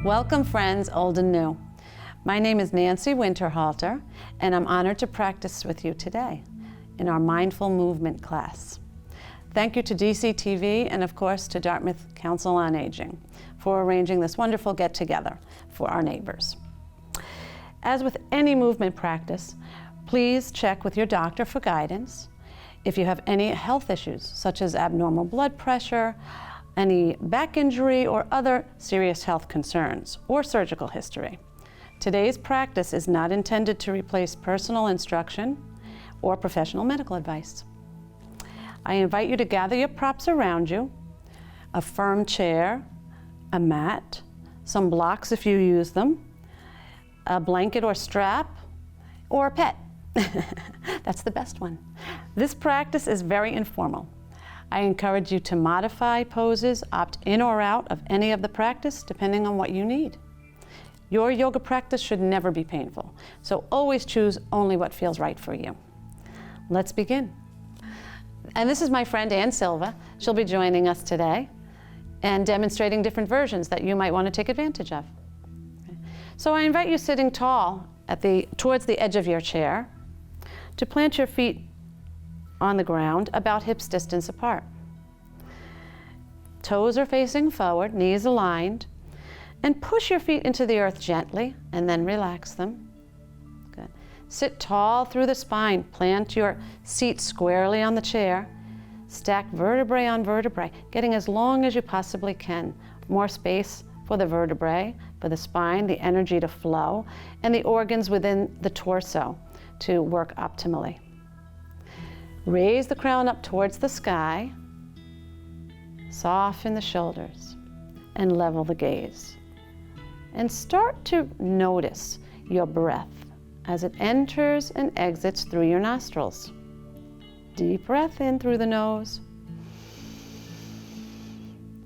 Welcome friends, old and new. My name is Nanci Winterhalter, and I'm honored to practice with you today in our mindful movement class. Thank you to DCTV and of course to Dartmouth Council on Aging for arranging this wonderful get-together for our neighbors. As with any movement practice, please check with your doctor for guidance. If you have any health issues such as abnormal blood pressure, any back injury or other serious health concerns or surgical history. Today's practice is not intended to replace personal instruction or professional medical advice. I invite you to gather your props around you, a firm chair, a mat, some blocks if you use them, a blanket or strap, or a pet. That's the best one. This practice is very informal. I encourage you to modify poses, opt in or out of any of the practice, depending on what you need. Your yoga practice should never be painful, so always choose only what feels right for you. Let's begin. And this is my friend Ann Silva. She'll be joining us today and demonstrating different versions that you might want to take advantage of. So I invite you sitting tall towards the edge of your chair to plant your feet on the ground about hips distance apart. Toes are facing forward, knees aligned, and push your feet into the earth gently and then relax them. Good. Sit tall through the spine, plant your seat squarely on the chair, stack vertebrae on vertebrae, getting as long as you possibly can. More space for the vertebrae, for the spine, the energy to flow, and the organs within the torso to work optimally. Raise the crown up towards the sky, soften the shoulders, and level the gaze. And start to notice your breath as it enters and exits through your nostrils. Deep breath in through the nose.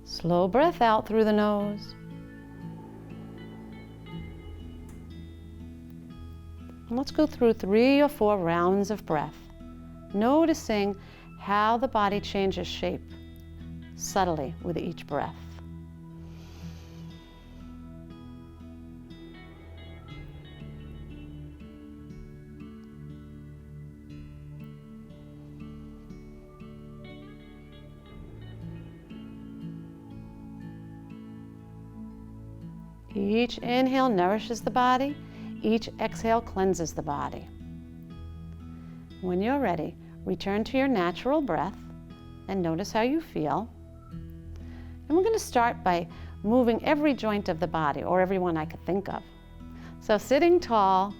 Slow breath out through the nose. And let's go through 3 or 4 rounds of breath, noticing how the body changes shape subtly with each breath. Each inhale nourishes the body, each exhale cleanses the body. When you're ready, return to your natural breath and notice how you feel. And we're going to start by moving every joint of the body, or every one I could think of. So sitting tall,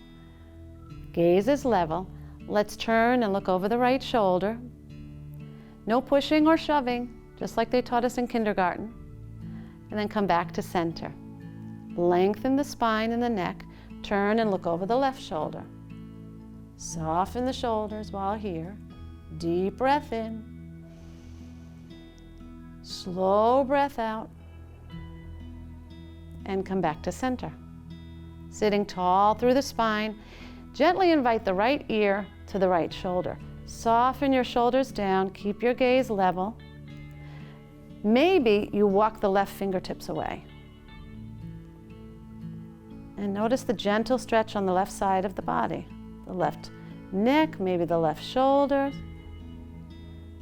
gaze is level. Let's turn and look over the right shoulder. No pushing or shoving, just like they taught us in kindergarten. And then come back to center. Lengthen the spine and the neck. Turn and look over the left shoulder. Soften the shoulders while here. Deep breath in. Slow breath out. And come back to center. Sitting tall through the spine, gently invite the right ear to the right shoulder. Soften your shoulders down, keep your gaze level. Maybe you walk the left fingertips away. And notice the gentle stretch on the left side of the body. The left neck, maybe the left shoulder.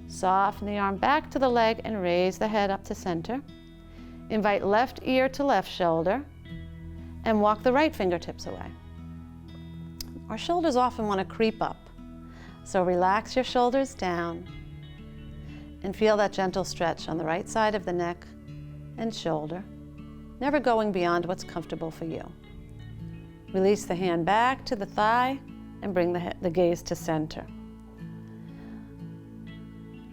Soften the arm back to the leg and raise the head up to center. Invite left ear to left shoulder and walk the right fingertips away. Our shoulders often want to creep up, so relax your shoulders down and feel that gentle stretch on the right side of the neck and shoulder, never going beyond what's comfortable for you. Release the hand back to the thigh and bring the gaze to center.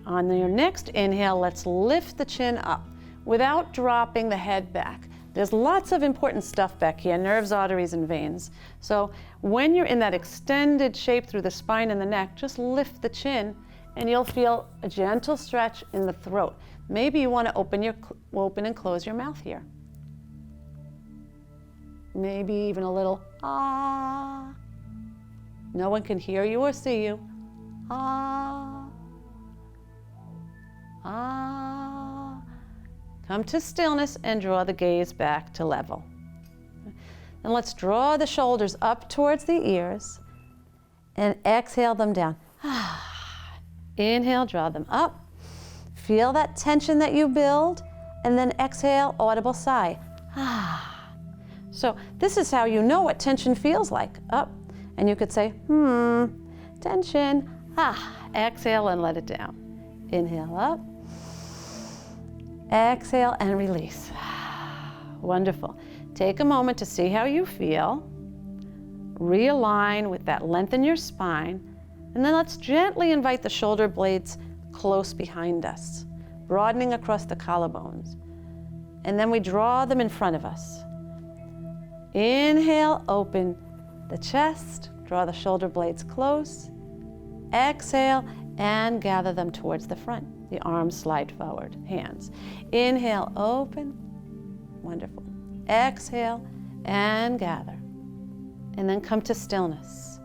On your next inhale, let's lift the chin up without dropping the head back. There's lots of important stuff back here, nerves, arteries, and veins. So when you're in that extended shape through the spine and the neck, just lift the chin and you'll feel a gentle stretch in the throat. Maybe you want to open and close your mouth here. Maybe even a little ah. No one can hear you or see you. Ah. Ah. Come to stillness and draw the gaze back to level. And let's draw the shoulders up towards the ears and exhale them down. Inhale, draw them up. Feel that tension that you build, and then exhale, audible sigh. So this is how you know what tension feels like. Up, and you could say, tension. Exhale and let it down. Inhale up. Exhale and release. Wonderful. Take a moment to see how you feel. Realign with that length in your spine. And then let's gently invite the shoulder blades close behind us, broadening across the collarbones. And then we draw them in front of us. Inhale, open the chest, draw the shoulder blades close. Exhale, and gather them towards the front. The arms slide forward, hands. Inhale, open. Wonderful. Exhale, and gather. And then come to stillness.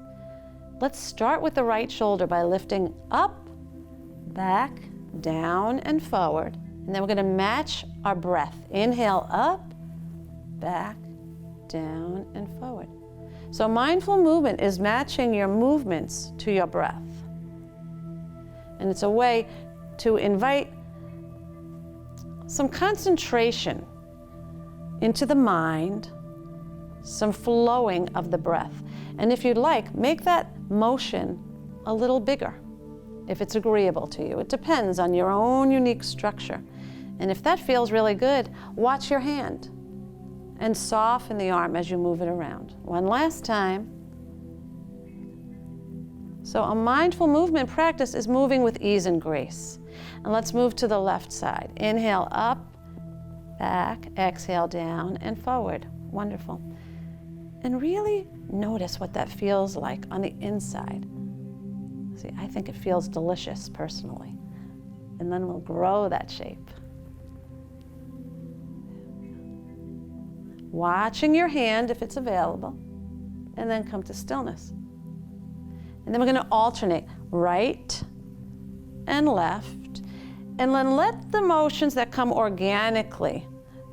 Let's start with the right shoulder by lifting up, back, down, and forward. And then we're going to match our breath. Inhale, up, back, down, and forward. So mindful movement is matching your movements to your breath. And it's a way to invite some concentration into the mind, some flowing of the breath. And if you'd like, make that motion a little bigger, if it's agreeable to you. It depends on your own unique structure. And if that feels really good, watch your hand and soften the arm as you move it around. One last time. So a mindful movement practice is moving with ease and grace. And let's move to the left side. Inhale up, back, exhale down and forward. Wonderful. And really notice what that feels like on the inside. See, I think it feels delicious personally. And then we'll grow that shape. Watching your hand if it's available, and then come to stillness. And then we're going to alternate right and left, and then let the motions that come organically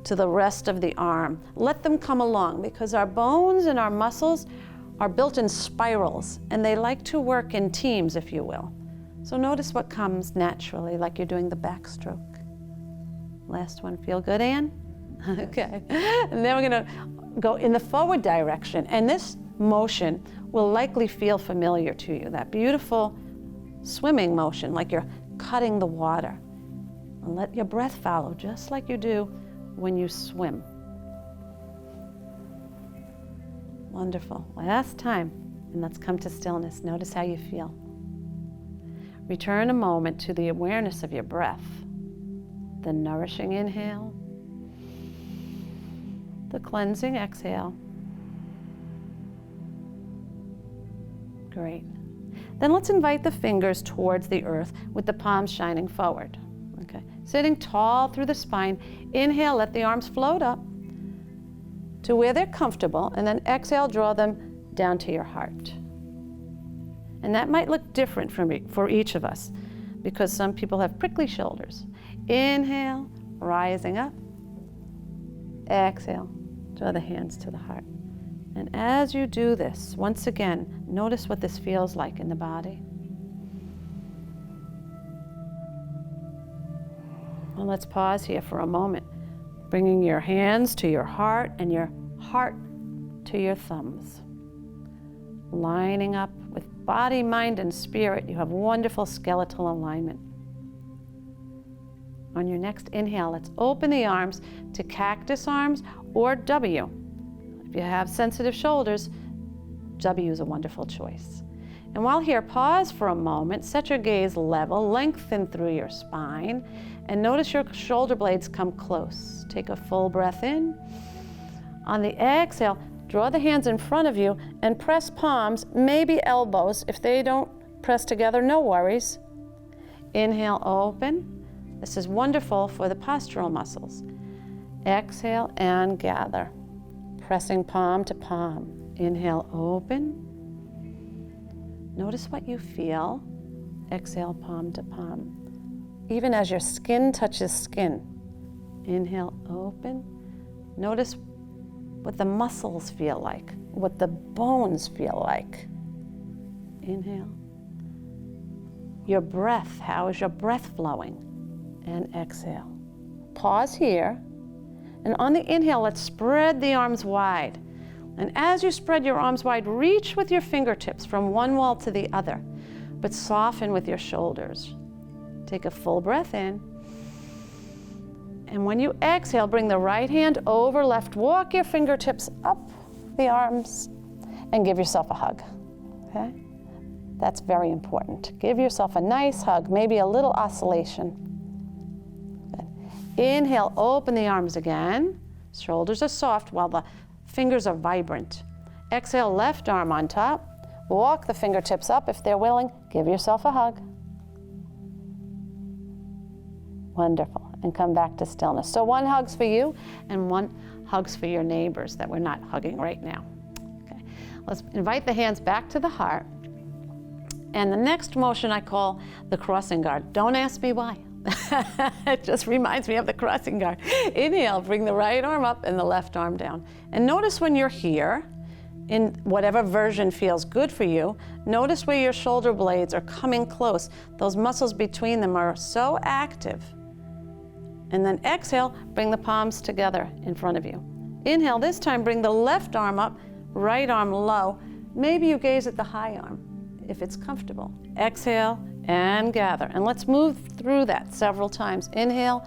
to the rest of the arm, let them come along, because our bones and our muscles are built in spirals, and they like to work in teams, if you will. So notice what comes naturally, like you're doing the backstroke. Last one, feel good, Anne? Okay. And then we're going to go in the forward direction, and this motion will likely feel familiar to you, that beautiful swimming motion, like you're cutting the water. And let your breath follow, just like you do when you swim. Wonderful. Last time, and let's come to stillness. Notice how you feel. Return a moment to the awareness of your breath. The nourishing inhale, the cleansing exhale. Great. Then let's invite the fingers towards the earth with the palms shining forward. Okay. Sitting tall through the spine. Inhale, let the arms float up to where they're comfortable, and then exhale, draw them down to your heart. And that might look different for each of us, because some people have prickly shoulders. Inhale, rising up. Exhale, draw the hands to the heart. And as you do this, once again, notice what this feels like in the body. Well, let's pause here for a moment, bringing your hands to your heart and your heart to your thumbs. Lining up with body, mind, and spirit, you have wonderful skeletal alignment. On your next inhale, let's open the arms to cactus arms or W. If you have sensitive shoulders, W is a wonderful choice. And while here, pause for a moment, set your gaze level, lengthen through your spine, and notice your shoulder blades come close. Take a full breath in. On the exhale, draw the hands in front of you and press palms, maybe elbows. If they don't press together, no worries. Inhale, open. This is wonderful for the postural muscles. Exhale and gather, pressing palm to palm. Inhale, open. Notice what you feel. Exhale, palm to palm. Even as your skin touches skin. Inhale, open. Notice what the muscles feel like, what the bones feel like. Inhale. Your breath, how is your breath flowing? And exhale. Pause here. And on the inhale, let's spread the arms wide. And as you spread your arms wide, reach with your fingertips from one wall to the other, but soften with your shoulders. Take a full breath in. And when you exhale, bring the right hand over left. Walk your fingertips up the arms and give yourself a hug. Okay? That's very important. Give yourself a nice hug, maybe a little oscillation. Good. Inhale, open the arms again. Shoulders are soft while the fingers are vibrant. Exhale, left arm on top. Walk the fingertips up if they're willing. Give yourself a hug. Wonderful. And come back to stillness. So one hug's for you and one hug's for your neighbors that we're not hugging right now. Okay. Let's invite the hands back to the heart. And the next motion I call the crossing guard. Don't ask me why. It just reminds me of the crossing guard. Inhale, bring the right arm up and the left arm down. And notice when you're here, in whatever version feels good for you, notice where your shoulder blades are coming close. Those muscles between them are so active. And then exhale, bring the palms together in front of you. Inhale, this time bring the left arm up, right arm low. Maybe you gaze at the high arm if it's comfortable. Exhale and gather. And let's move through that several times. Inhale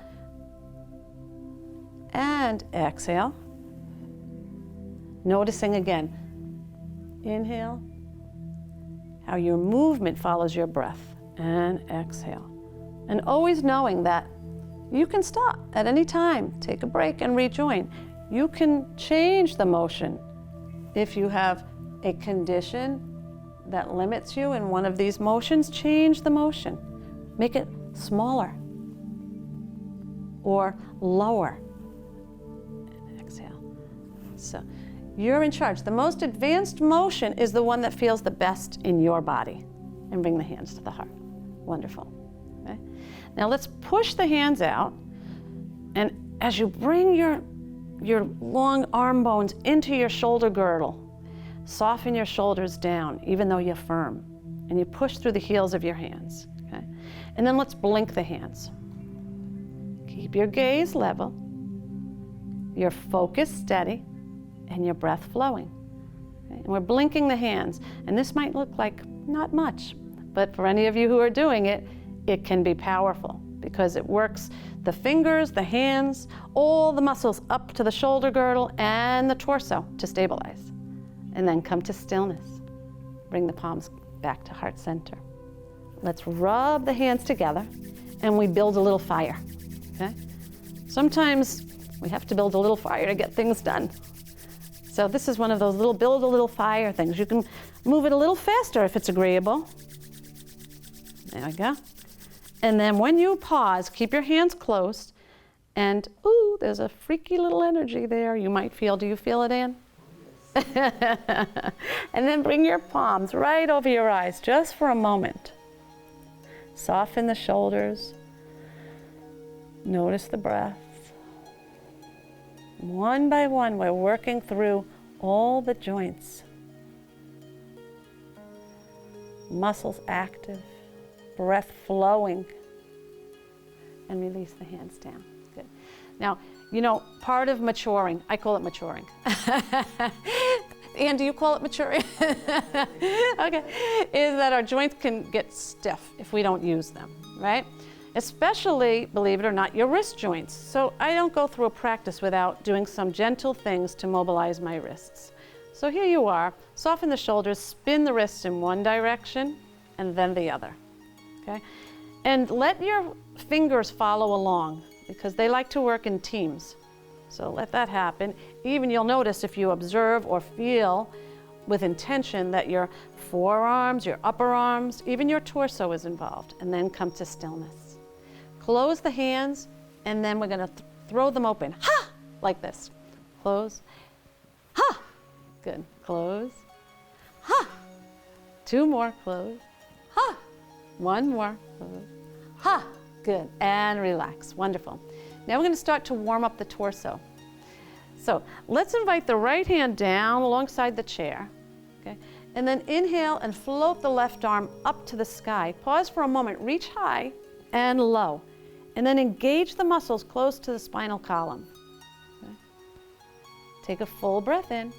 and exhale. Noticing again, inhale, how your movement follows your breath, and exhale. And always knowing that you can stop at any time, take a break and rejoin. You can change the motion. If you have a condition that limits you in one of these motions, change the motion. Make it smaller or lower. And exhale. So you're in charge. The most advanced motion is the one that feels the best in your body. And bring the hands to the heart. Wonderful. Okay? Now let's push the hands out, and as you bring your long arm bones into your shoulder girdle, soften your shoulders down, even though you're firm, and you push through the heels of your hands. Okay? And then let's blink the hands. Keep your gaze level, your focus steady, and your breath flowing. Okay? And we're blinking the hands, and this might look like not much, but for any of you who are doing it, it can be powerful because it works the fingers, the hands, all the muscles up to the shoulder girdle and the torso to stabilize. And then come to stillness. Bring the palms back to heart center. Let's rub the hands together and we build a little fire. Okay? Sometimes we have to build a little fire to get things done. So this is one of those little build a little fire things. You can move it a little faster if it's agreeable. There we go. And then when you pause, keep your hands closed, and ooh, there's a freaky little energy there you might feel. Do you feel it, Ann? And then bring your palms right over your eyes just for a moment. Soften the shoulders. Notice the breath. One by one, we're working through all the joints. Muscles active. Breath flowing, and release the hands down. Good. Now, you know, part of maturing, I call it maturing. Ann, do you call it maturing? Okay, is that our joints can get stiff if we don't use them, right? Especially, believe it or not, your wrist joints. So I don't go through a practice without doing some gentle things to mobilize my wrists. So here you are, soften the shoulders, spin the wrists in one direction and then the other. Okay? And let your fingers follow along because they like to work in teams. So let that happen. Even you'll notice if you observe or feel with intention that your forearms, your upper arms, even your torso is involved. And then come to stillness. Close the hands and then we're going to throw them open. Ha! Like this. Close. Ha! Good. Close. Ha! Two more. Close. Ha! One more. Ha! Good. And relax. Wonderful. Now we're going to start to warm up the torso. So let's invite the right hand down alongside the chair, okay? And then inhale and float the left arm up to the sky. Pause for a moment, reach high and low. And then engage the muscles close to the spinal column. Okay? Take a full breath in.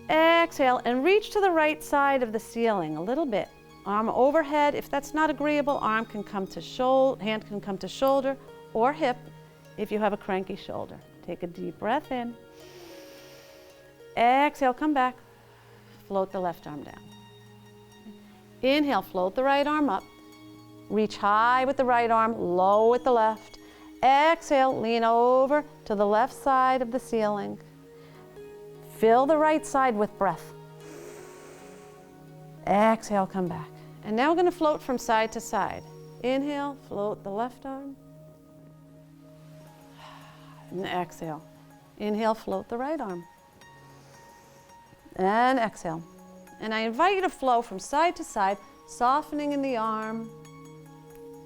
Exhale and reach to the right side of the ceiling a little bit. Arm overhead. If that's not agreeable, arm can come to shoulder, hand can come to shoulder or hip if you have a cranky shoulder. Take a deep breath in. Exhale, come back. Float the left arm down. Inhale, float the right arm up. Reach high with the right arm, low with the left. Exhale, lean over to the left side of the ceiling. Fill the right side with breath. Exhale, come back. And now we're going to float from side to side. Inhale, float the left arm. And exhale. Inhale, float the right arm. And exhale. And I invite you to flow from side to side, softening in the arm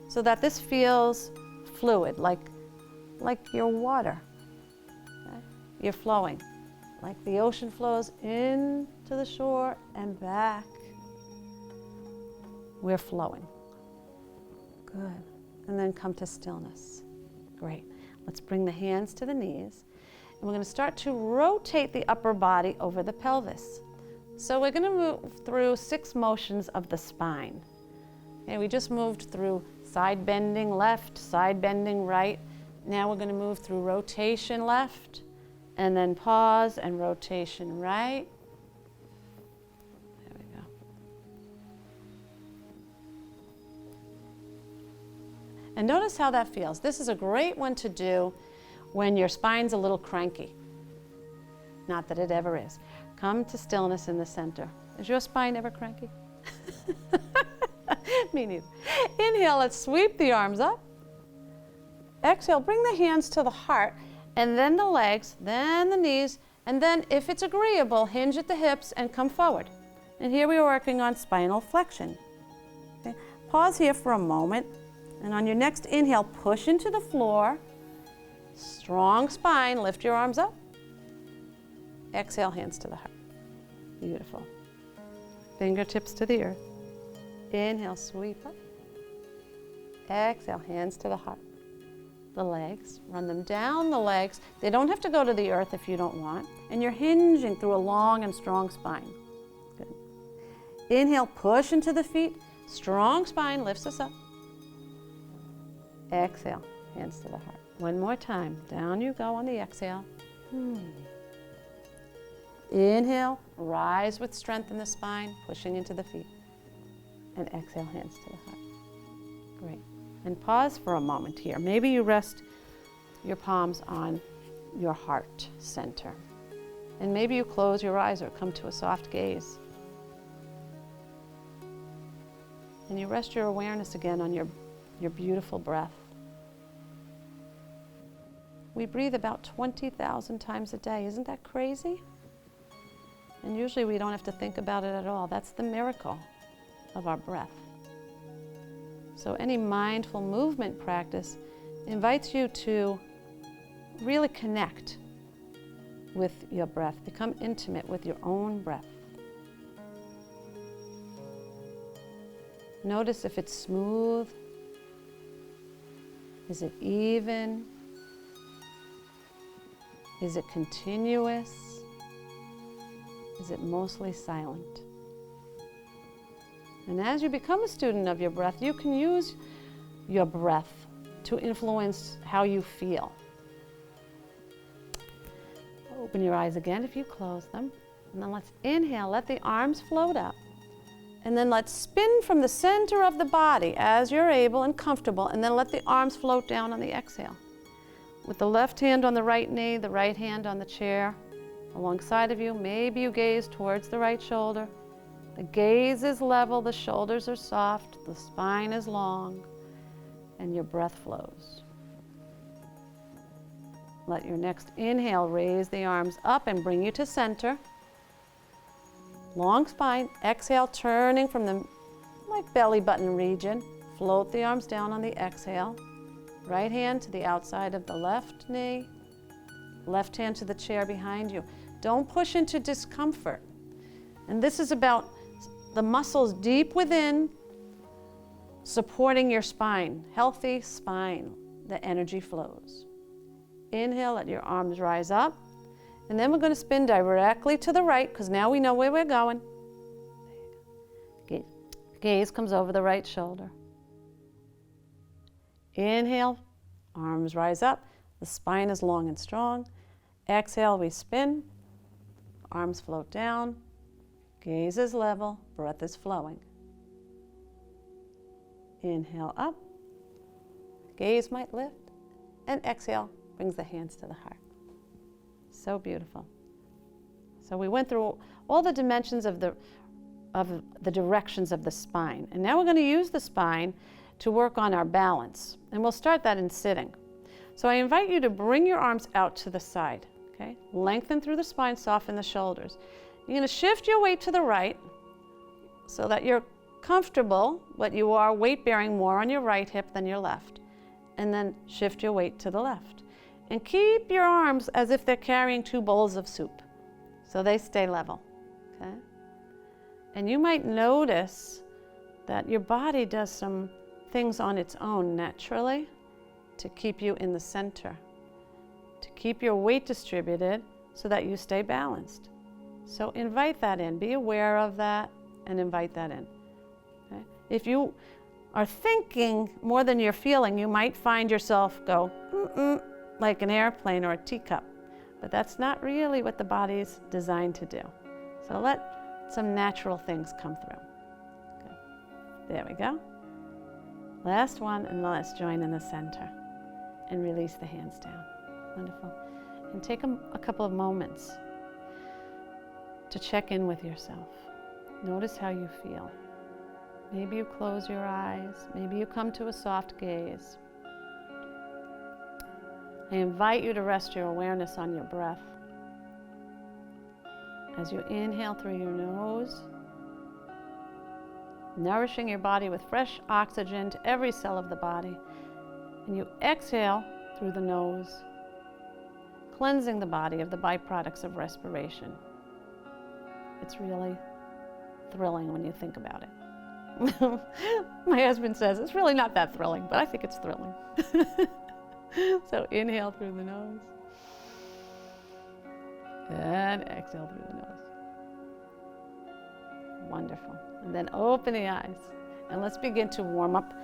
so that this feels fluid, like your water. Okay? You're flowing, like the ocean flows into the shore and back. We're flowing. Good. And then come to stillness. Great. Let's bring the hands to the knees. And we're going to start to rotate the upper body over the pelvis. So we're going to move through 6 motions of the spine. Okay, we just moved through side bending left, side bending right. Now we're going to move through rotation left, and then pause and rotation right. There we go. And notice how that feels. This is a great one to do when your spine's a little cranky. Not that it ever is. Come to stillness in the center. Is your spine ever cranky? Me neither. Inhale, let's sweep the arms up. Exhale, bring the hands to the heart, and then the legs, then the knees, and then, if it's agreeable, hinge at the hips and come forward. And here we are working on spinal flexion. Okay? Pause here for a moment, and on your next inhale, push into the floor. Strong spine, lift your arms up. Exhale, hands to the heart. Beautiful. Fingertips to the earth. Inhale, sweep up. Exhale, hands to the heart. The legs, run them down the legs. They don't have to go to the earth if you don't want. And you're hinging through a long and strong spine. Good. Inhale, push into the feet. Strong spine lifts us up. Exhale, hands to the heart. One more time. Down you go on the exhale. Inhale, rise with strength in the spine, pushing into the feet. And exhale, hands to the heart. Great. And pause for a moment here. Maybe you rest your palms on your heart center. And maybe you close your eyes or come to a soft gaze. And you rest your awareness again on your beautiful breath. We breathe about 20,000 times a day. Isn't that crazy? And usually we don't have to think about it at all. That's the miracle of our breath. So any mindful movement practice invites you to really connect with your breath, become intimate with your own breath. Notice if it's smooth. Is it even? Is it continuous? Is it mostly silent? And as you become a student of your breath, you can use your breath to influence how you feel. Open your eyes again if you close them. And then let's inhale, let the arms float up. And then let's spin from the center of the body as you're able and comfortable, and then let the arms float down on the exhale. With the left hand on the right knee, the right hand on the chair alongside of you. Maybe you gaze towards the right shoulder. The gaze is level, the shoulders are soft, the spine is long, and your breath flows. Let your next inhale raise the arms up and bring you to center. Long spine. Exhale, turning from the belly button region. Float the arms down on the exhale. Right hand to the outside of the left knee. Left hand to the chair behind you. Don't push into discomfort. And this is about the muscles deep within supporting your spine. Healthy spine, the energy flows. Inhale, let your arms rise up. And then we're going to spin directly to the right, because now we know where we're going. Gaze comes over the right shoulder. Inhale, arms rise up. The spine is long and strong. Exhale, we spin. Arms float down. Gaze is level. Breath is flowing. Inhale up. Gaze might lift. And exhale brings the hands to the heart. So beautiful. So we went through all the dimensions of the directions of the spine. And now we're going to use the spine to work on our balance. And we'll start that in sitting. So I invite you to bring your arms out to the side. Okay? Lengthen through the spine, soften the shoulders. You're going to shift your weight to the right so that you're comfortable, but you are weight bearing more on your right hip than your left. And then shift your weight to the left. And keep your arms as if they're carrying 2 bowls of soup, so they stay level. Okay? And you might notice that your body does some things on its own naturally to keep you in the center, to keep your weight distributed so that you stay balanced. So invite that in. Be aware of that and invite that in. Okay? If you are thinking more than you're feeling, you might find yourself go, like an airplane or a teacup. But that's not really what the body's designed to do. So let some natural things come through. Okay. There we go. Last one, and let's join in the center. And release the hands down. Wonderful. And take a couple of moments to check in with yourself. Notice how you feel. Maybe you close your eyes. Maybe you come to a soft gaze. I invite you to rest your awareness on your breath. As you inhale through your nose, nourishing your body with fresh oxygen to every cell of the body. And you exhale through the nose, cleansing the body of the byproducts of respiration. It's really thrilling when you think about it. My husband says it's really not that thrilling, but I think it's thrilling. So inhale through the nose and exhale through the nose. Wonderful. And then open the eyes. And let's begin to warm up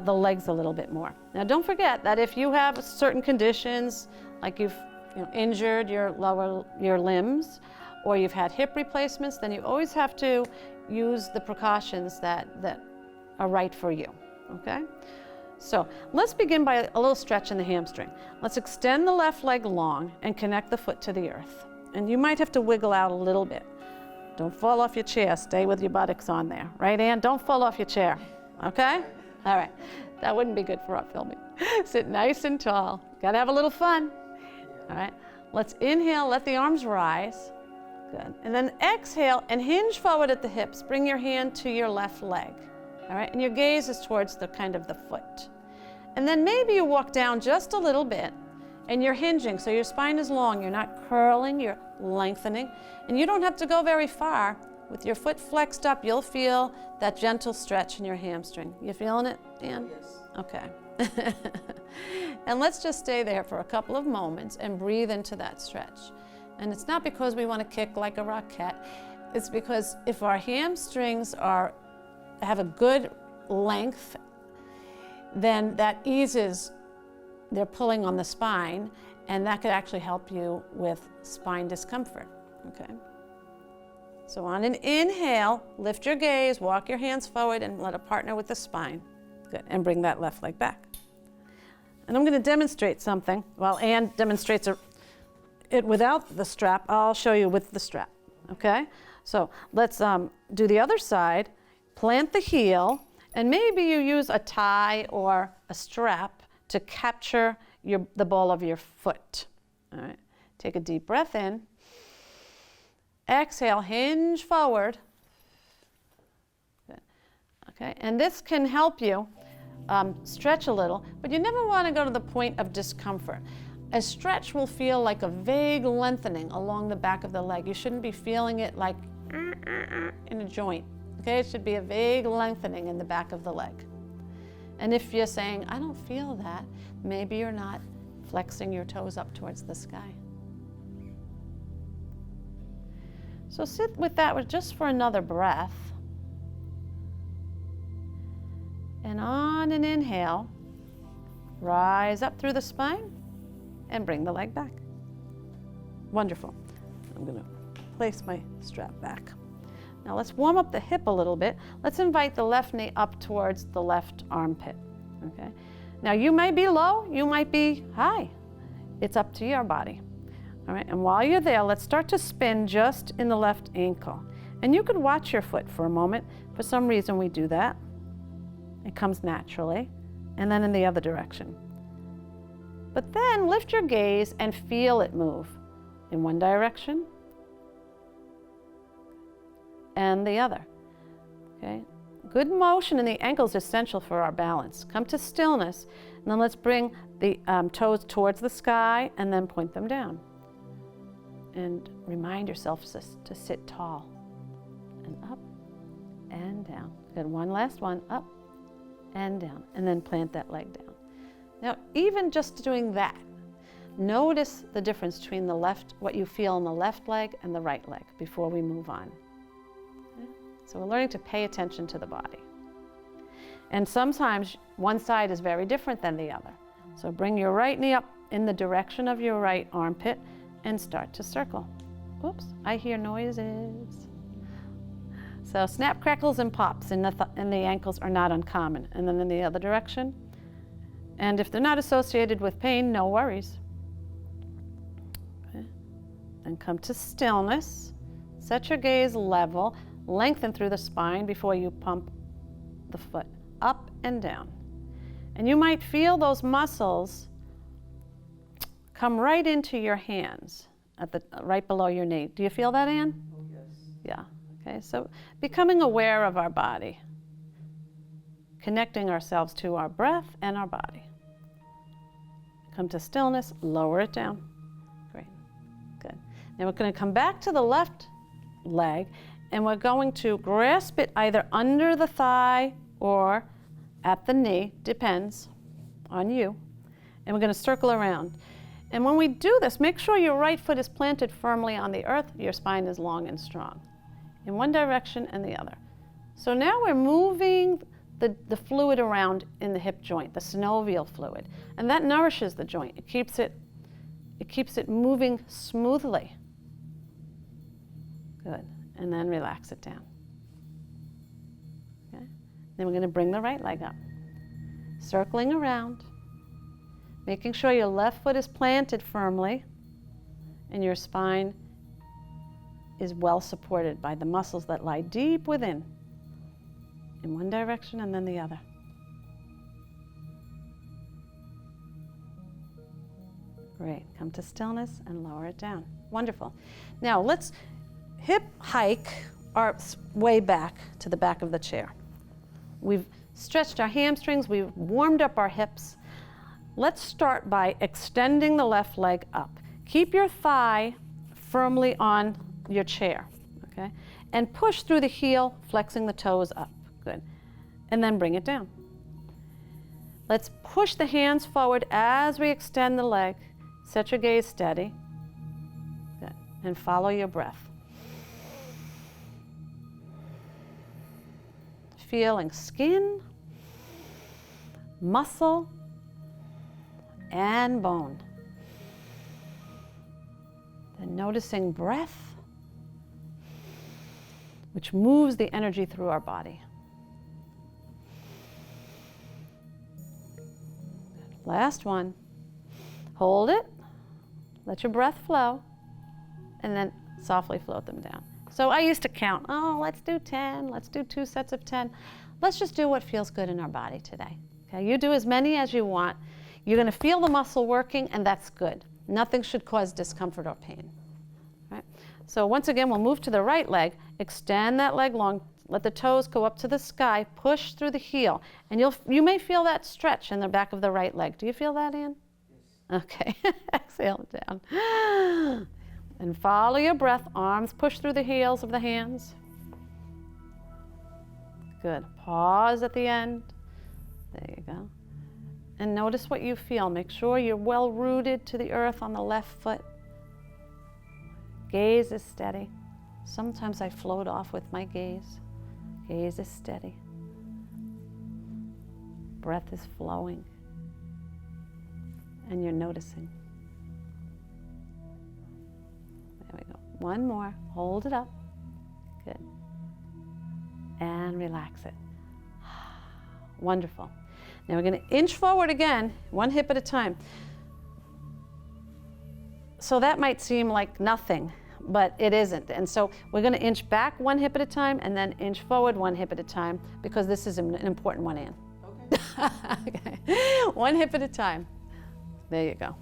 the legs a little bit more. Now don't forget that if you have certain conditions, like you've injured your limbs, or you've had hip replacements, then you always have to use the precautions that are right for you, okay? So let's begin by a little stretch in the hamstring. Let's extend the left leg long and connect the foot to the earth. And you might have to wiggle out a little bit. Don't fall off your chair. Stay with your buttocks on there. Right, Ann? Don't fall off your chair, okay? All right. That wouldn't be good for our filming. Sit nice and tall. Got to have a little fun. All right. Let's inhale. Let the arms rise. Good. And then exhale and hinge forward at the hips. Bring your hand to your left leg. All right. And your gaze is towards the foot. And then maybe you walk down just a little bit and you're hinging. So your spine is long. You're not curling. You're lengthening. And you don't have to go very far. With your foot flexed up, you'll feel that gentle stretch in your hamstring. You feeling it, Ann? Yes. Okay. And let's just stay there for a couple of moments and breathe into that stretch. And it's not because we want to kick like a rocket. It's because if our hamstrings have a good length, then that eases their pulling on the spine, and that could actually help you with spine discomfort. Okay. So on an inhale, lift your gaze, walk your hands forward, and let it partner with the spine. Good. And bring that left leg back. And I'm going to demonstrate something. While Ann demonstrates it without the strap, I'll show you with the strap. Okay? So let's do the other side. Plant the heel, and maybe you use a tie or a strap to capture the ball of your foot. All right. Take a deep breath in. Exhale, hinge forward. Good. Okay, and this can help you stretch a little, but you never want to go to the point of discomfort. A stretch will feel like a vague lengthening along the back of the leg. You shouldn't be feeling it like in a joint. Okay, it should be a vague lengthening in the back of the leg. And if you're saying, I don't feel that, maybe you're not flexing your toes up towards the sky. So sit with that just for another breath. And on an inhale, rise up through the spine and bring the leg back. Wonderful. I'm going to place my strap back. Now let's warm up the hip a little bit. Let's invite the left knee up towards the left armpit. Okay. Now you may be low, you might be high. It's up to your body. All right. And while you're there, let's start to spin just in the left ankle. And you could watch your foot for a moment. For some reason we do that. It comes naturally. And then in the other direction. But then lift your gaze and feel it move in one direction and the other. Okay? Good motion in the ankles is essential for our balance. Come to stillness, and then let's bring the toes towards the sky and then point them down. And remind yourself to sit tall and up and down. Good, one last one, up and down, and then plant that leg down. Now, even just doing that, notice the difference between what you feel in the left leg and the right leg before we move on. Okay? So we're learning to pay attention to the body. And sometimes one side is very different than the other. So bring your right knee up in the direction of your right armpit and start to circle. Oops, I hear noises. So snap, crackles, and pops in the ankles are not uncommon. And then in the other direction. And if they're not associated with pain, no worries. Okay. Then come to stillness. Set your gaze level. Lengthen through the spine before you pump the foot up and down. And you might feel those muscles come right into your hands, right below your knee. Do you feel that, Ann? Oh, yes. Yeah. Okay. So becoming aware of our body. Connecting ourselves to our breath and our body. Come to stillness, lower it down. Great, good. Now we're going to come back to the left leg, and we're going to grasp it either under the thigh or at the knee, depends on you. And we're going to circle around. And when we do this, make sure your right foot is planted firmly on the earth, your spine is long and strong, in one direction and the other. So now we're moving the fluid around in the hip joint, the synovial fluid, and that nourishes the joint. It keeps it moving smoothly. Good, and then relax it down. Okay. Then we're going to bring the right leg up, circling around, making sure your left foot is planted firmly, and your spine is well supported by the muscles that lie deep within. In one direction and then the other. Great. Come to stillness and lower it down. Wonderful. Now let's hip hike our way back to the back of the chair. We've stretched our hamstrings, we've warmed up our hips. Let's start by extending the left leg up. Keep your thigh firmly on your chair, okay? And push through the heel, flexing the toes up. Good. And then bring it down. Let's push the hands forward as we extend the leg. Set your gaze steady. Good. And follow your breath. Feeling skin, muscle, and bone. Then noticing breath, which moves the energy through our body. Last one. Hold it, let your breath flow, and then softly float them down. So I used to count, let's do 10, let's do 2 sets of 10. Let's just do what feels good in our body today. Okay, you do as many as you want. You're going to feel the muscle working, and that's good. Nothing should cause discomfort or pain. Right? So once again, we'll move to the right leg, extend that leg long, let the toes go up to the sky, push through the heel, and you may feel that stretch in the back of the right leg. Do you feel that, Ann? Yes. Okay, exhale it down. And follow your breath. Arms push through the heels of the hands. Good. Pause at the end. There you go. And notice what you feel. Make sure you're well rooted to the earth on the left foot. Gaze is steady. Sometimes I float off with my gaze. Gaze is steady. Breath is flowing. And you're noticing. There we go. One more. Hold it up. Good. And relax it. Wonderful. Now we're going to inch forward again, one hip at a time. So that might seem like nothing, but it isn't. And so we're going to inch back one hip at a time and then inch forward one hip at a time, because this is an important one, Ann. Okay. Okay. One hip at a time. There you go.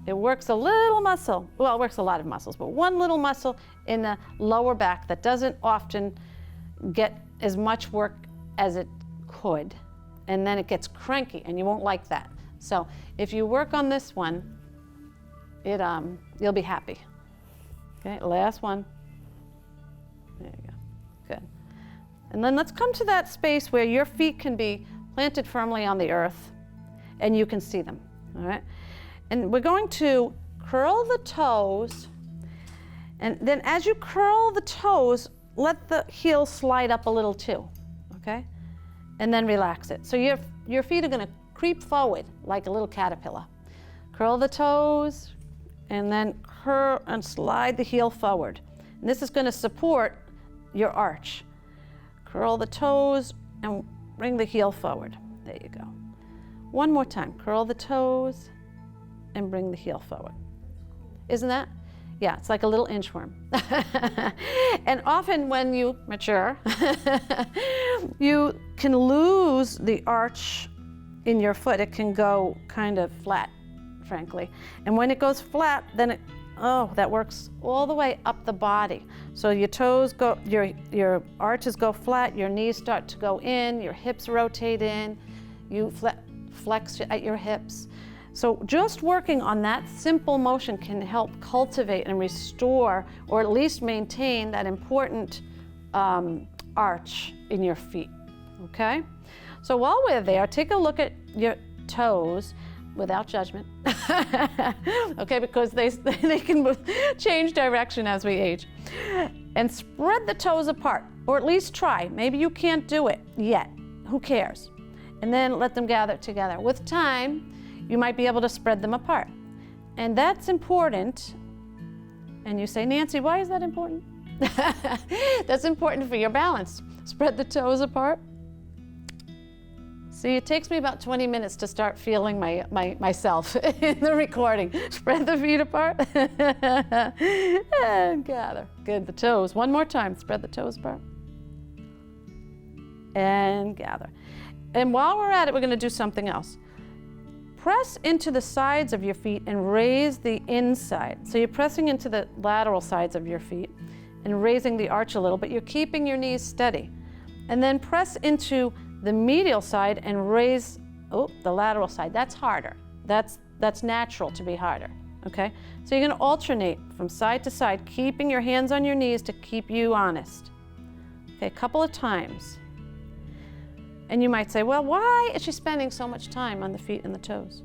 It works a little muscle. Well, it works a lot of muscles, but one little muscle in the lower back that doesn't often get as much work as it could. And then it gets cranky, and you won't like that. So if you work on this one, you'll be happy. Okay, last one. There you go. Good. And then let's come to that space where your feet can be planted firmly on the earth and you can see them. All right? And we're going to curl the toes, and then as you curl the toes, let the heels slide up a little too. Okay? And then relax it. So your feet are going to creep forward like a little caterpillar. Curl the toes, and then curl and slide the heel forward. And this is going to support your arch. Curl the toes and bring the heel forward. There you go. One more time. Curl the toes and bring the heel forward. Isn't that? Yeah, it's like a little inchworm. And often when you mature, you can lose the arch in your foot. It can go kind of flat, frankly. And when it goes flat, then that works all the way up the body. So your toes go, your arches go flat, your knees start to go in, your hips rotate in, you flex at your hips. So just working on that simple motion can help cultivate and restore, or at least maintain, that important arch in your feet, okay? So while we're there, take a look at your toes without judgment, okay, because they can change direction as we age. And spread the toes apart, or at least try. Maybe you can't do it yet, who cares? And then let them gather together. With time, you might be able to spread them apart. And that's important. And you say, Nancy, why is that important? That's important for your balance. Spread the toes apart. See, it takes me about 20 minutes to start feeling myself in the recording. Spread the feet apart and gather. Good, the toes. One more time, spread the toes apart and gather. And while we're at it, we're going to do something else. Press into the sides of your feet and raise the inside. So you're pressing into the lateral sides of your feet and raising the arch a little, but you're keeping your knees steady. And then press into the medial side and raise the lateral side. That's harder. That's natural to be harder, okay? So you're gonna alternate from side to side, keeping your hands on your knees to keep you honest. Okay, a couple of times. And you might say, well, why is she spending so much time on the feet and the toes?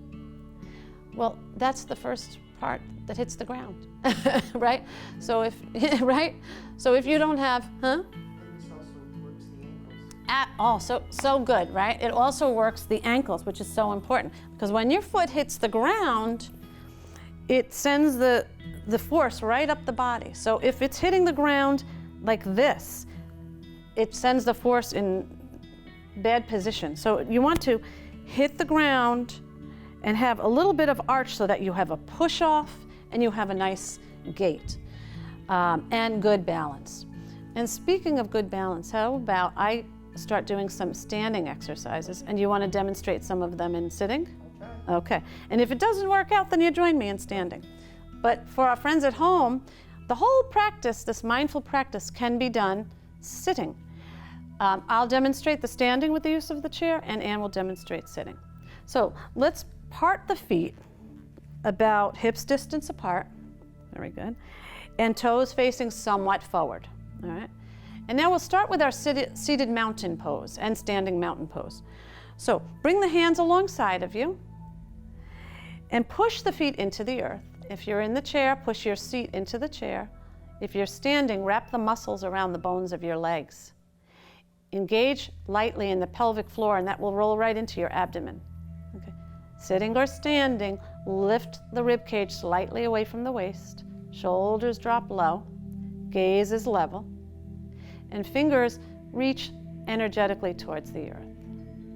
Well, that's the first part that hits the ground, right? So if, right? So if you don't have, so good, right? It also works the ankles, which is so important, because when your foot hits the ground, it sends the force right up the body. So if it's hitting the ground like this, it sends the force in bad position. So you want to hit the ground and have a little bit of arch so that you have a push off and you have a nice gait and good balance. And speaking of good balance, how about I start doing some standing exercises, and you want to demonstrate some of them in sitting? Okay. And if it doesn't work out, then you join me in standing. But for our friends at home, the whole practice, this mindful practice, can be done sitting. I'll demonstrate the standing with the use of the chair, and Ann will demonstrate sitting. So let's part the feet about hips distance apart. Very good. And toes facing somewhat forward. All right. And now we'll start with our seated mountain pose and standing mountain pose. So bring the hands alongside of you and push the feet into the earth. If you're in the chair, push your seat into the chair. If you're standing, wrap the muscles around the bones of your legs. Engage lightly in the pelvic floor, and that will roll right into your abdomen. Okay. Sitting or standing, lift the rib cage slightly away from the waist. Shoulders drop low. Gaze is level. And fingers reach energetically towards the earth.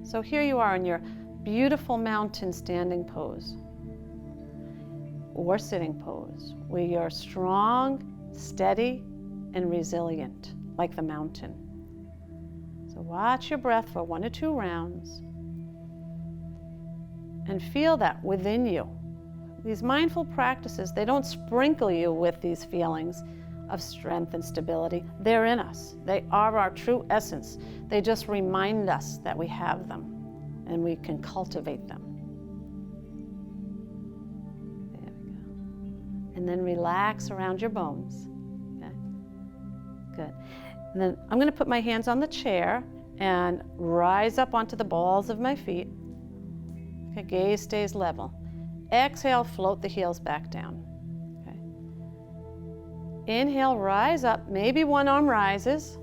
So here you are in your beautiful mountain standing pose or sitting pose, where you're strong, steady, and resilient, like the mountain. So watch your breath for 1 or 2 rounds and feel that within you. These mindful practices, they don't sprinkle you with these feelings of strength and stability. They're in us. They are our true essence. They just remind us that we have them and we can cultivate them. There we go. And then relax around your bones. Okay. Good. And then I'm going to put my hands on the chair and rise up onto the balls of my feet. Okay, gaze stays level. Exhale, float the heels back down. Inhale, rise up. Maybe one arm rises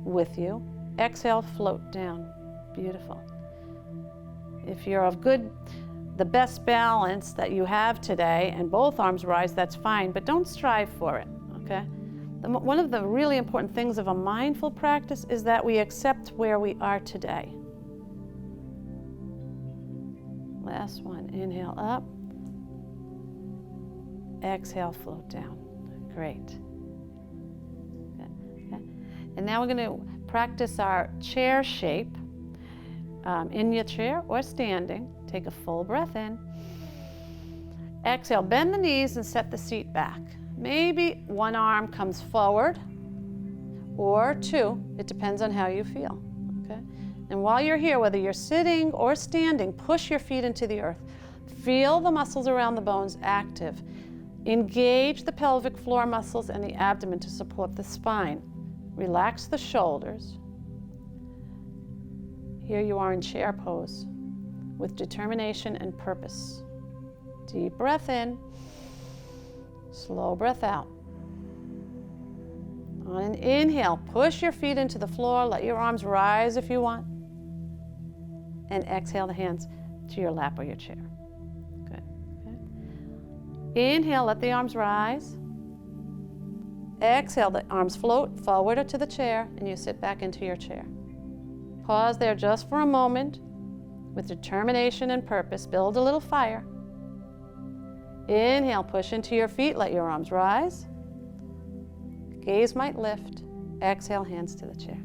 with you. Exhale, float down. Beautiful. If you're of the best balance that you have today and both arms rise, that's fine, but don't strive for it, okay? One of the really important things of a mindful practice is that we accept where we are today. Last one. Inhale up. Exhale, float down. Great. Good. Okay. And now we're going to practice our chair shape. In your chair or standing, take a full breath in. Exhale, bend the knees and set the seat back. Maybe one arm comes forward or 2. It depends on how you feel. Okay? And while you're here, whether you're sitting or standing, push your feet into the earth. Feel the muscles around the bones active. Engage the pelvic floor muscles and the abdomen to support the spine. Relax the shoulders. Here you are in chair pose with determination and purpose. Deep breath in, slow breath out. On an inhale, push your feet into the floor, let your arms rise if you want, and exhale the hands to your lap or your chair. Inhale, let the arms rise. Exhale, the arms float forward or to the chair, and you sit back into your chair. Pause there just for a moment with determination and purpose. Build a little fire. Inhale, push into your feet, let your arms rise. Gaze might lift. Exhale, hands to the chair.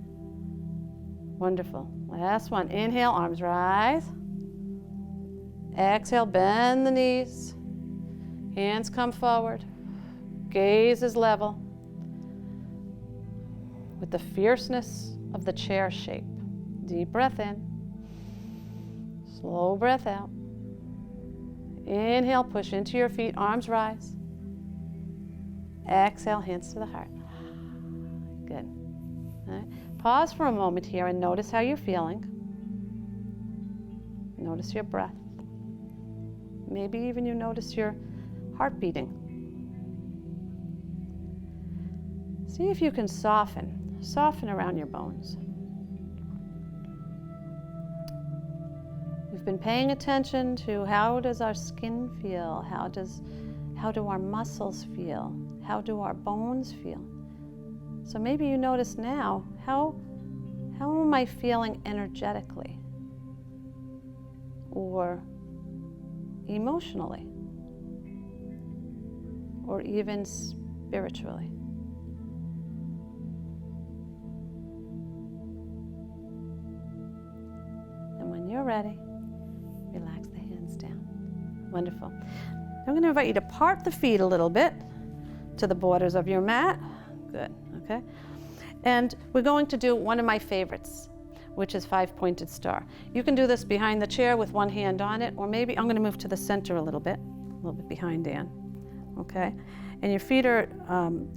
Wonderful. Last one. Inhale, arms rise. Exhale, bend the knees. Hands come forward. Gaze is level with the fierceness of the chair shape. Deep breath in. Slow breath out. Inhale, push into your feet, arms rise. Exhale, hands to the heart. Good. All right. Pause for a moment here and notice how you're feeling. Notice your breath. Maybe even you notice your heart beating. See if you can soften around your bones. We've been paying attention to how does our skin feel, how do our muscles feel, how do our bones feel. So maybe you notice now, how am I feeling energetically or emotionally? Or even spiritually. And when you're ready, relax the hands down. Wonderful. I'm going to invite you to part the feet a little bit to the borders of your mat. Good, okay? And we're going to do one of my favorites. which is 5-pointed star. You can do this behind the chair with one hand on it, or maybe I'm going to move to the center a little bit behind Ann. Okay? And your feet are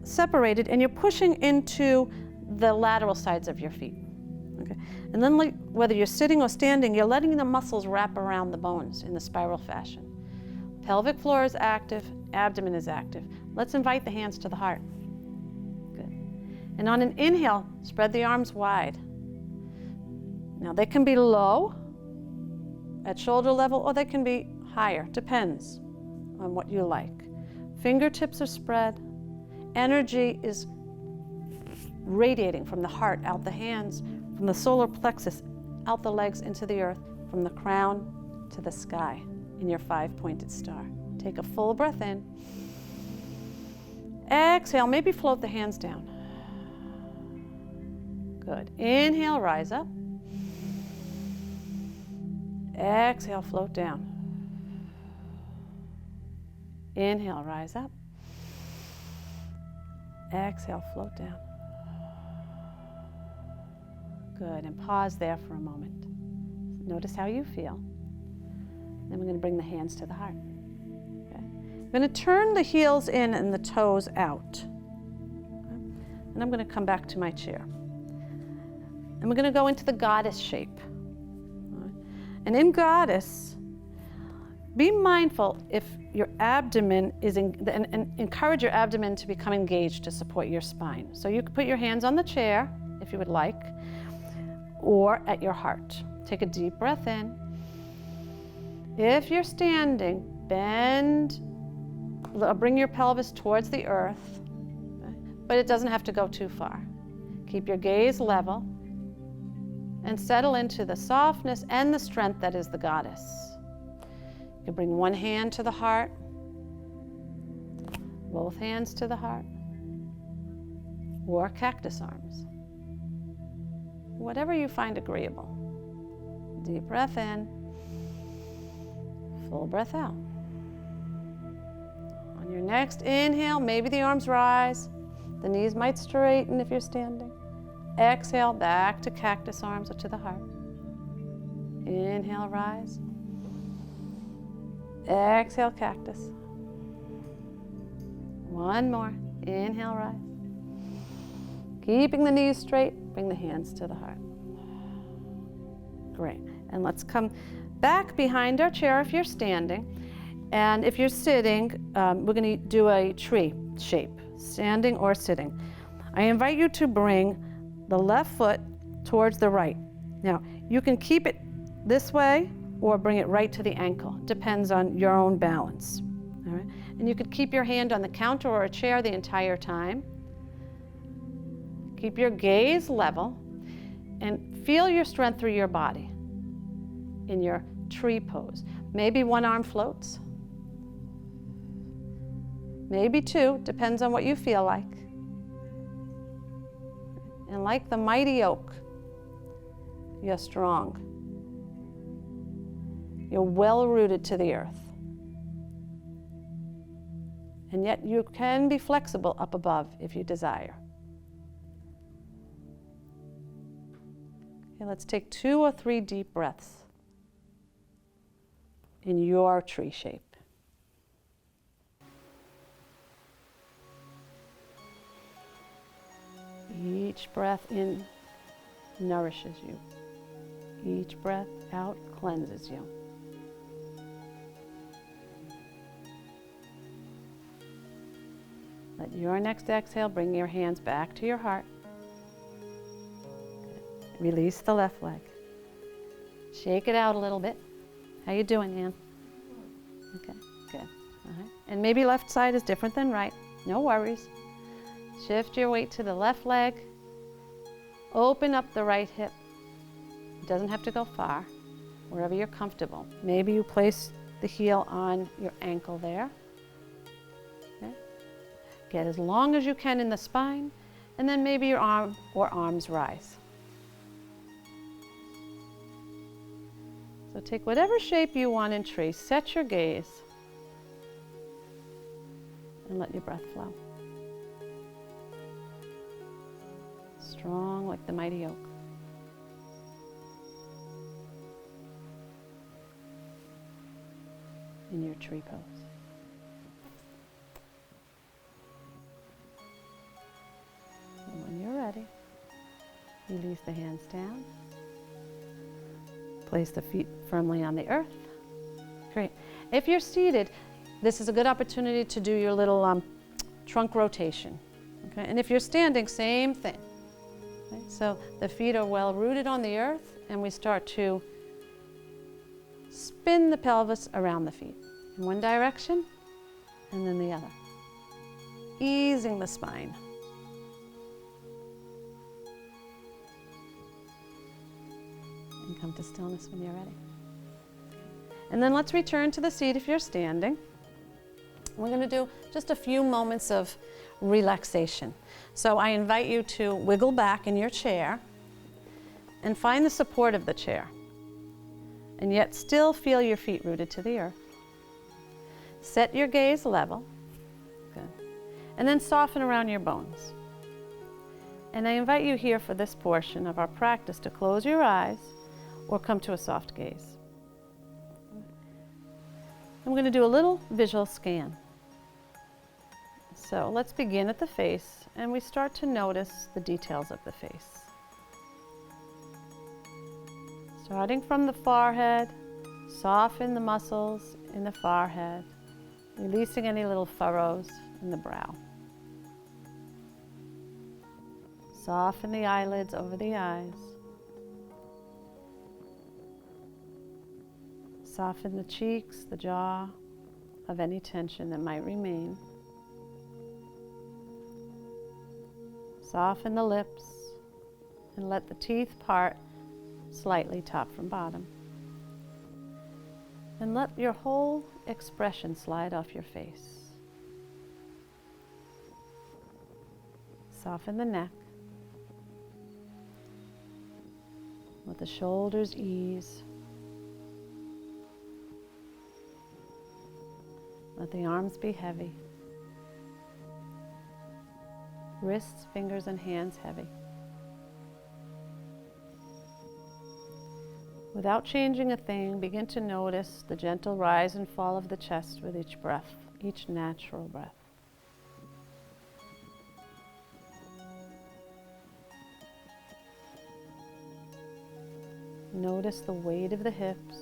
separated, and you're pushing into the lateral sides of your feet. Okay? And then, like, whether you're sitting or standing, you're letting the muscles wrap around the bones in the spiral fashion. Pelvic floor is active, abdomen is active. Let's invite the hands to the heart. Good. And on an inhale, spread the arms wide. Now, they can be low at shoulder level, or they can be higher. Depends on what you like. Fingertips are spread. Energy is radiating from the heart out the hands, from the solar plexus out the legs into the earth, from the crown to the sky in your 5-pointed star. Take a full breath in. Exhale, maybe float the hands down. Good. Inhale, rise up. Exhale, float down. Inhale, rise up. Exhale, float down. Good, and pause there for a moment. Notice how you feel. Then we're going to bring the hands to the heart. Okay. I'm going to turn the heels in and the toes out. Okay. And I'm going to come back to my chair. And we're going to go into the goddess shape. Right. And in goddess, be mindful if your abdomen is, and encourage your abdomen to become engaged to support your spine. So you can put your hands on the chair, if you would like, or at your heart. Take a deep breath in. If you're standing, bend, bring your pelvis towards the earth, okay? But it doesn't have to go too far. Keep your gaze level and settle into the softness and the strength that is the goddess. You can bring one hand to the heart, both hands to the heart, or cactus arms. Whatever you find agreeable. Deep breath in, full breath out. On your next inhale, maybe the arms rise. The knees might straighten if you're standing. Exhale, back to cactus arms or to the heart. Inhale, rise. Exhale, cactus. One more. Inhale, rise. Keeping the knees straight, bring the hands to the heart. Great. And let's come back behind our chair if you're standing. And if you're sitting, we're going to do a tree shape, standing or sitting. I invite you to bring the left foot towards the right. Now, you can keep it this way or bring it right to the ankle. Depends on your own balance. All right? And you could keep your hand on the counter or a chair the entire time. Keep your gaze level and feel your strength through your body in your tree pose. Maybe one arm floats. Maybe two, depends on what you feel like. And like the mighty oak, you're strong. You're well rooted to the earth. And yet you can be flexible up above if you desire. Okay, let's take 2 or 3 deep breaths in your tree shape. Each breath in nourishes you. Each breath out cleanses you. Let your next exhale bring your hands back to your heart. Good. Release the left leg. Shake it out a little bit. How you doing, Ann? Okay, good. All right. And maybe left side is different than right. No worries. Shift your weight to the left leg. Open up the right hip. It doesn't have to go far, wherever you're comfortable. Maybe you place the heel on your ankle there. Okay. Get as long as you can in the spine, and then maybe your arm or arms rise. So take whatever shape you want in tree, set your gaze, and let your breath flow. Strong like the mighty oak. in your tree pose. And when you're ready, release the hands down. Place the feet firmly on the earth. Great. If you're seated, this is a good opportunity to do your little trunk rotation. Okay? And if you're standing, same thing. Okay? So the feet are well rooted on the earth, and we start to spin the pelvis around the feet in one direction and then the other, easing the spine. And come to stillness when you're ready. And then let's return to the seat if you're standing. We're going to do just a few moments of relaxation. So I invite you to wiggle back in your chair and find the support of the chair, and yet still feel your feet rooted to the earth. Set your gaze level. Good. And then soften around your bones. And I invite you here for this portion of our practice to close your eyes or come to a soft gaze. I'm going to do a little visual scan. So let's begin at the face, and we start to notice the details of the face. Starting from the forehead, soften the muscles in the forehead, releasing any little furrows in the brow. Soften the eyelids over the eyes. Soften the cheeks, the jaw, of any tension that might remain. Soften the lips and let the teeth part slightly top from bottom. And let your whole expression slide off your face. Soften the neck. Let the shoulders ease. Let the arms be heavy. Wrists, fingers, and hands heavy. Without changing a thing, begin to notice the gentle rise and fall of the chest with each breath, each natural breath. Notice the weight of the hips,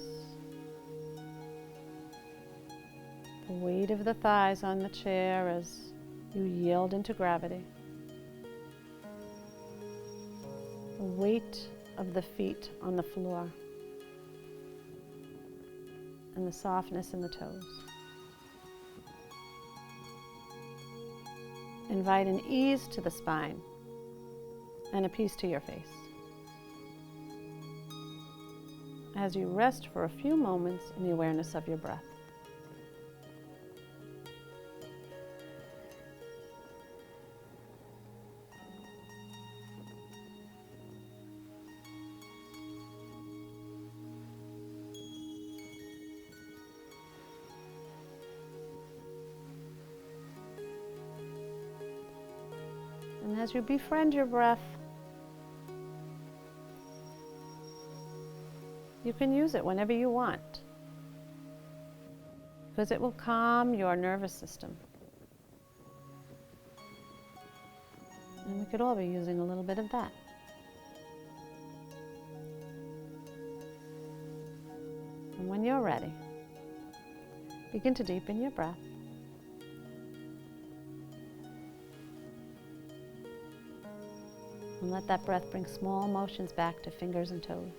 the weight of the thighs on the chair as you yield into gravity, the weight of the feet on the floor, and the softness in the toes. Invite an ease to the spine and a peace to your face. As you rest for a few moments in the awareness of your breath. And as you befriend your breath, you can use it whenever you want, because it will calm your nervous system. And we could all be using a little bit of that. And when you're ready, begin to deepen your breath. And let that breath bring small motions back to fingers and toes.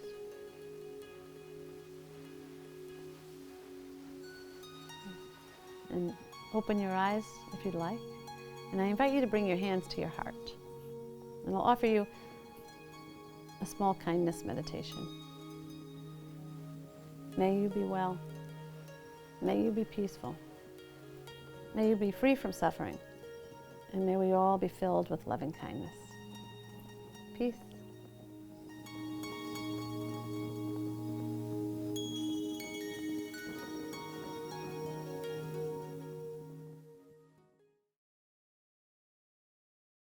And open your eyes if you'd like. And I invite you to bring your hands to your heart. And I'll offer you a small kindness meditation. May you be well. May you be peaceful. May you be free from suffering. And may we all be filled with loving kindness. Peace.